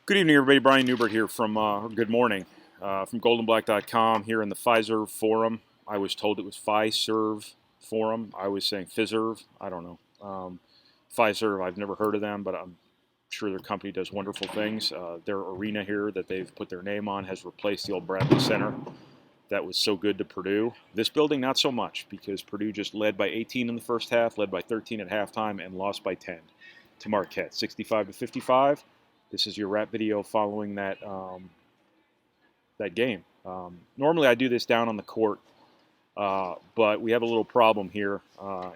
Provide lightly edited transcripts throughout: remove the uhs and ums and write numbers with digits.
Good evening, everybody. Brian Newbert here from, good morning, from goldenblack.com here in the Fiserv Forum. I was told it was Fiserv Forum. I was saying Fiserv. I don't know. Fiserv, I've never heard of them, but I'm sure their company does wonderful things. Their arena here that they've put their name on has replaced the old Bradley Center. That was so good to Purdue. This building, not so much, because Purdue just led by 18 in the first half, led by 13 at halftime, and lost by 10 to Marquette, 65-55. This is your rap video following that that game. Normally I do this down on the court, but we have a little problem here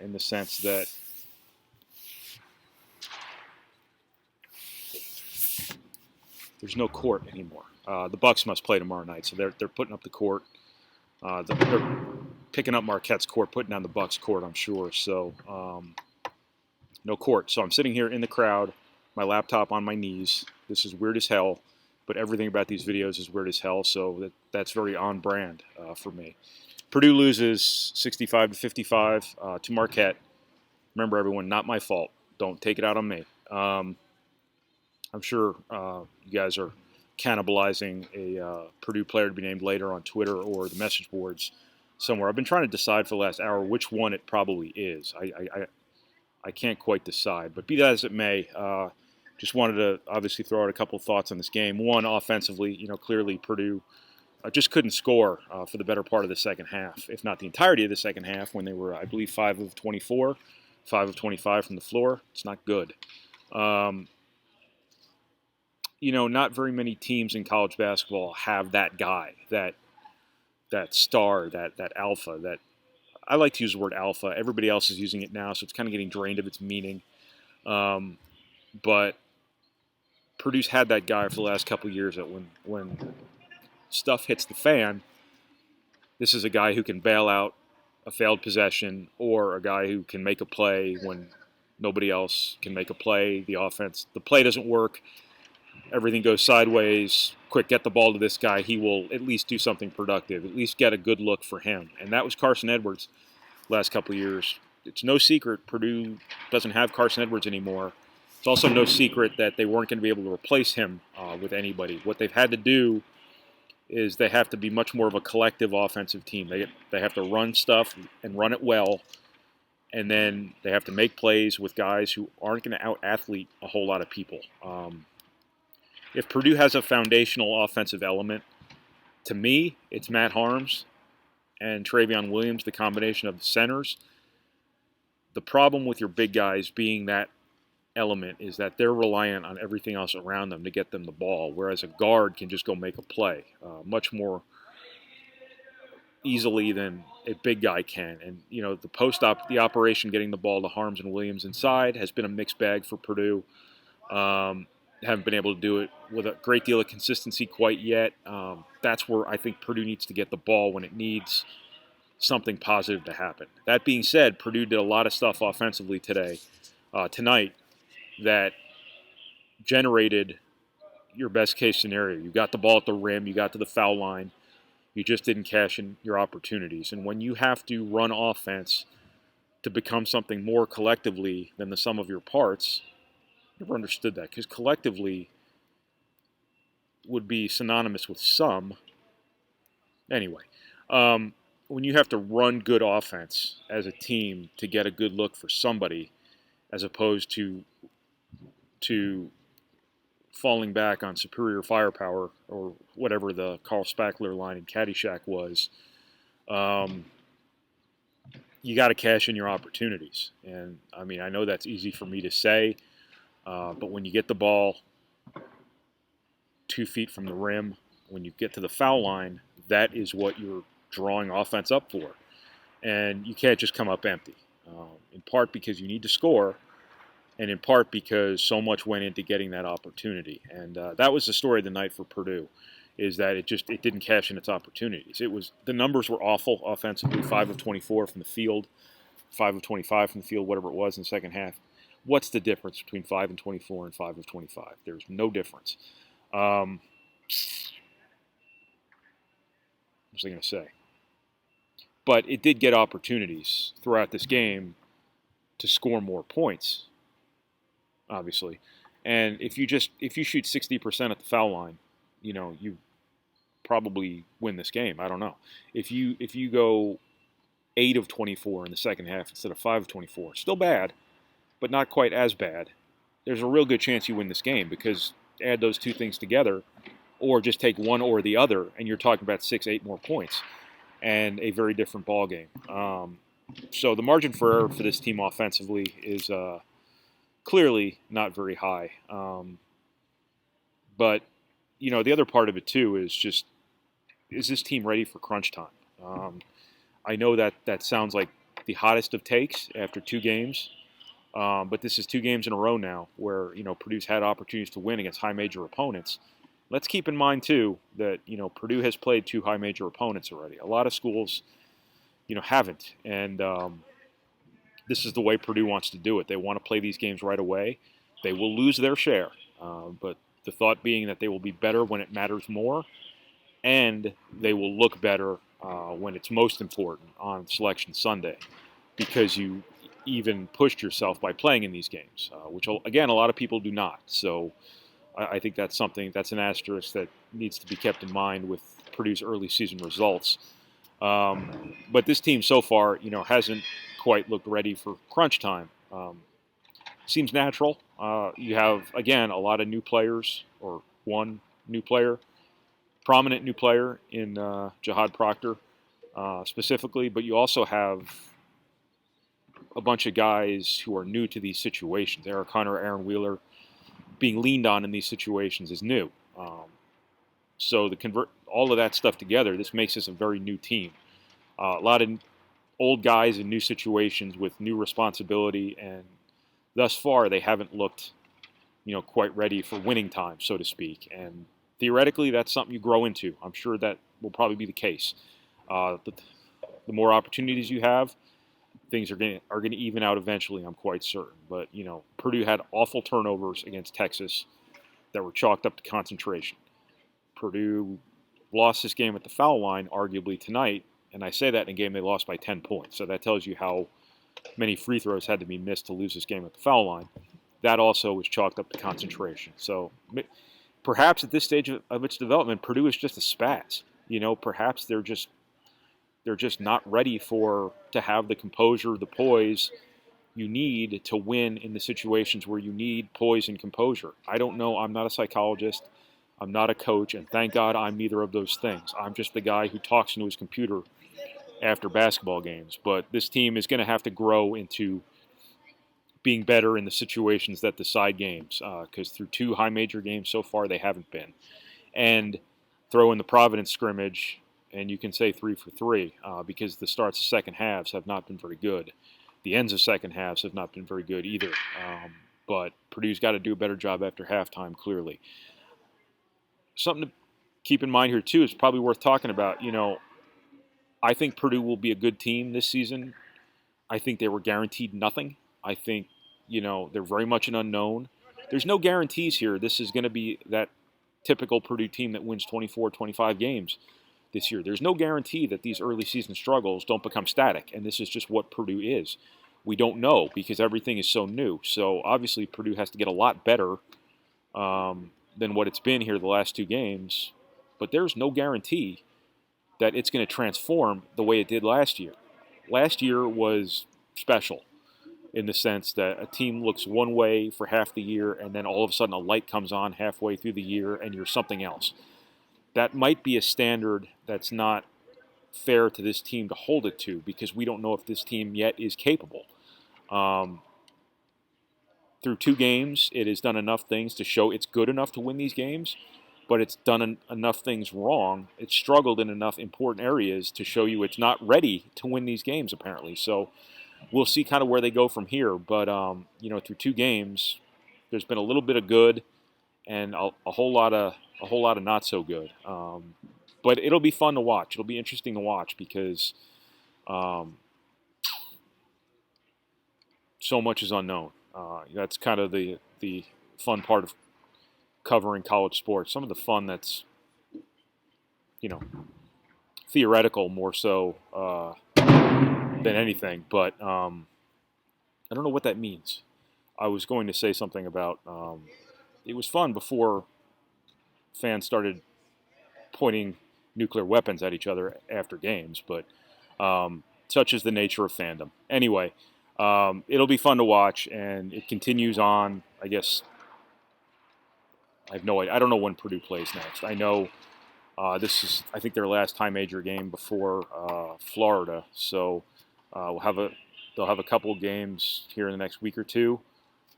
in the sense that there's no court anymore. The Bucks must play tomorrow night, so they're putting up the court. They're picking up Marquette's court, putting down the Bucks' court, I'm sure. So no court. So I'm sitting here in the crowd, my laptop on my knees. This is weird as hell, but everything about these videos is weird as hell, so that's very on brand for me. Purdue loses 65-55 to Marquette. Remember, everyone, not my fault. Don't take it out on me. I'm sure you guys are cannibalizing a Purdue player to be named later on Twitter or the message boards somewhere. I've been trying to decide for the last hour which one it probably is. I can't quite decide, but be that as it may, just wanted to obviously throw out a couple of thoughts on this game. One, offensively, clearly Purdue just couldn't score for the better part of the second half, if not the entirety of the second half, when they were, I believe, 5 of 24, 5 of 25 from the floor. It's not good. Not very many teams in college basketball have that guy, that star, that alpha, that I like to use the word alpha. Everybody else is using it now, so it's kind of getting drained of its meaning. But Purdue's had that guy for the last couple of years that when stuff hits the fan, this is a guy who can bail out a failed possession or a guy who can make a play when nobody else can make a play. The play doesn't work. Everything goes sideways. Quick, get the ball to this guy. He will at least do something productive, at least get a good look for him. And that was Carson Edwards last couple of years. It's no secret Purdue doesn't have Carson Edwards anymore. It's also no secret that they weren't going to be able to replace him with anybody. What they've had to do is they have to be much more of a collective offensive team. They have to run stuff and run it well, and then they have to make plays with guys who aren't going to out-athlete a whole lot of people. If Purdue has a foundational offensive element, to me, it's Matt Harms and Travion Williams, the combination of the centers. The problem with your big guys being that element is that they're reliant on everything else around them to get them the ball, whereas a guard can just go make a play much more easily than a big guy can. And, the operation getting the ball to Harms and Williams inside has been a mixed bag for Purdue. Haven't been able to do it with a great deal of consistency quite yet. That's where I think Purdue needs to get the ball when it needs something positive to happen. That being said, Purdue did a lot of stuff offensively tonight, that generated your best case scenario. You got the ball at the rim, you got to the foul line, you just didn't cash in your opportunities. And when you have to run offense to become something more collectively than the sum of your parts, never understood that, because collectively would be synonymous with some. Anyway, when you have to run good offense as a team to get a good look for somebody, as opposed to falling back on superior firepower or whatever the Carl Spackler line in Caddyshack was, you got to cash in your opportunities. And, I know that's easy for me to say, but when you get the ball 2 feet from the rim, when you get to the foul line, that is what you're drawing offense up for. And you can't just come up empty, in part because you need to score, and in part because so much went into getting that opportunity. And that was the story of the night for Purdue, is that it didn't cash in its opportunities. The numbers were awful offensively, 5 of 24 from the field, 5 of 25 from the field, whatever it was in the second half. What's the difference between 5 and 24 and 5 of 25? There's no difference. What was I going to say? But it did get opportunities throughout this game to score more points, obviously. And if you shoot 60% at the foul line, you probably win this game. I don't know. If you go 8 of 24 in the second half instead of 5 of 24, still bad, but not quite as bad. There's a real good chance you win this game because add those two things together, or just take one or the other, and you're talking about 6, 8 more points and a very different ball game. So the margin for error for this team offensively is clearly not very high. But the other part of it too is this team ready for crunch time? I know that sounds like the hottest of takes after 2 games, but this is 2 games in a row now where Purdue's had opportunities to win against high major opponents. Let's keep in mind too that Purdue has played 2 high major opponents already. A lot of schools haven't, and this is the way Purdue wants to do it. They want to play these games right away. They will lose their share, but the thought being that they will be better when it matters more, and they will look better when it's most important on Selection Sunday, because you even pushed yourself by playing in these games, which, again, a lot of people do not. So I think that's an asterisk that needs to be kept in mind with Purdue's early season results. But this team so far, hasn't quite looked ready for crunch time. Seems natural. You have, again, a lot of new players, or one new player, prominent new player in Jihad Proctor specifically, but you also have a bunch of guys who are new to these situations. Eric Hunter, Aaron Wheeler, being leaned on in these situations is new. So all of that stuff together, this makes us a very new team. A lot of old guys in new situations with new responsibility, and thus far they haven't looked, quite ready for winning time, so to speak. And theoretically, that's something you grow into. I'm sure that will probably be the case. The more opportunities you have, things are going to even out eventually, I'm quite certain. But, Purdue had awful turnovers against Texas that were chalked up to concentration. Purdue lost this game at the foul line, arguably, tonight, and I say that in a game they lost by 10 points. So that tells you how many free throws had to be missed to lose this game at the foul line. That also was chalked up to concentration. So perhaps at this stage of its development, Purdue is just a spaz. Perhaps they're just not ready to have the composure, the poise you need to win in the situations where you need poise and composure. I don't know. I'm not a psychologist. I'm not a coach, and thank God I'm neither of those things. I'm just the guy who talks into his computer after basketball games. But this team is going to have to grow into being better in the situations that decide games, because through 2 high major games so far, they haven't been. And throw in the Providence scrimmage, and you can say 3 for 3, because the starts of second halves have not been very good. The ends of second halves have not been very good either. But Purdue's got to do a better job after halftime, clearly. Something to keep in mind here, too, is probably worth talking about. I think Purdue will be a good team this season. I think they were guaranteed nothing. I think, they're very much an unknown. There's no guarantees here. This is going to be that typical Purdue team that wins 24, 25 games this year. There's no guarantee that these early season struggles don't become static, and this is just what Purdue is. We don't know because everything is so new. So obviously Purdue has to get a lot better than what it's been here the last 2 games, but there's no guarantee that it's going to transform the way it did last year. Last year was special in the sense that a team looks one way for half the year, and then all of a sudden a light comes on halfway through the year and you're something else. That might be a standard that's not fair to this team to hold it to, because we don't know if this team yet is capable. Through 2 games, it has done enough things to show it's good enough to win these games, but it's done enough things wrong. It's struggled in enough important areas to show you it's not ready to win these games, apparently. So we'll see kind of where they go from here. But, through 2 games, there's been a little bit of good and a whole lot of not so good. But it'll be fun to watch. It'll be interesting to watch because so much is unknown. That's kind of the fun part of covering college sports. Some of the fun that's, theoretical more so than anything. But I don't know what that means. I was going to say something about it was fun before fans started pointing nuclear weapons at each other after games, but such is the nature of fandom. Anyway, it'll be fun to watch, and it continues on. I guess I have no idea. I don't know when Purdue plays next. I know this is, I think, their last high major game before Florida, so they'll have a couple of games here in the next week or two.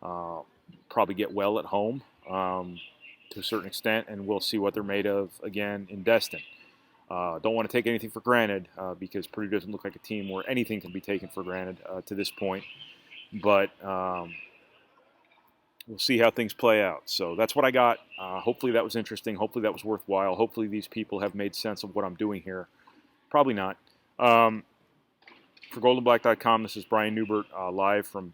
Probably get well at home to a certain extent, and we'll see what they're made of again in Destin. Don't want to take anything for granted because Purdue doesn't look like a team where anything can be taken for granted to this point. But we'll see how things play out. So that's what I got. Hopefully that was interesting. Hopefully that was worthwhile. Hopefully these people have made sense of what I'm doing here. Probably not. For goldenblack.com, this is Brian Newbert live from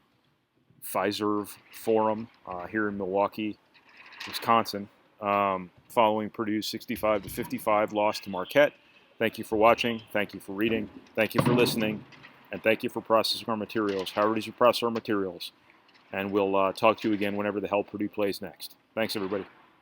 Fiserv Forum here in Milwaukee, Wisconsin. Following Purdue's 65-55 loss to Marquette. Thank you for watching. Thank you for reading. Thank you for listening. And thank you for processing our materials. However it is you process our materials. And we'll talk to you again whenever the hell Purdue plays next. Thanks, everybody.